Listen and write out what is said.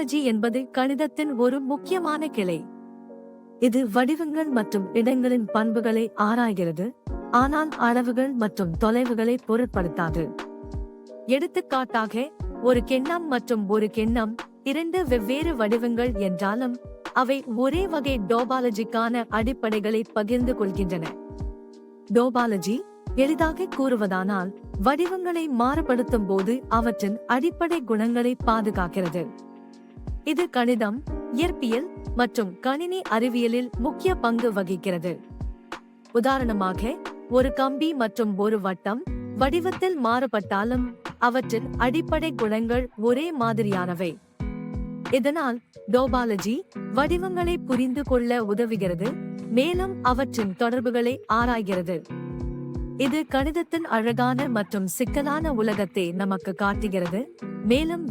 Topology என்பது கணிதத்தின் ஒரு முக்கியமான கிளை. இது வடிவங்கள் மற்றும் இடங்களின் பண்புகளை ஆராய்கிறது, ஆனால் அளவுகள் மற்றும் தொலைவுகளை பொருட்படுத்தாது. எடுத்துக்காட்டாக, ஒரு கிண்ணம் மற்றும் ஒரு கிண்ணம் இரண்டு வெவ்வேறு வடிவங்கள் என்றாலும் அவை ஒரே வகை டோபாலஜிக்கான அடிப்படைகளை பகிர்ந்து கொள்கின்றன. டோபாலஜி எளிதாக கூறுவதானால் வடிவங்களை மாறுபடுத்தும் போது அவற்றின் அடிப்படை குணங்களை பாதுகாக்கிறது. இது கணிதம், இயற்பியல் மற்றும் கணினி அறிவியலில் முக்கிய பங்கு வகிக்கிறது. உதாரணமாக, ஒரு கம்பி மற்றும் ஒரு வட்டம் வடிவத்தில் மாறுபட்டாலும் அவற்றின் அடிப்படை குணங்கள் ஒரே மாதிரியானவை. இதனால் டோபாலஜி வடிவங்களை புரிந்து கொள்ள உதவுகிறது, மேலும் அவற்றின் தொடர்புகளை ஆராய்கிறது. இது கணிதத்தின் அழகான மற்றும் சிக்கலான உலகத்தை நமக்கு காட்டுகிறது, மேலும்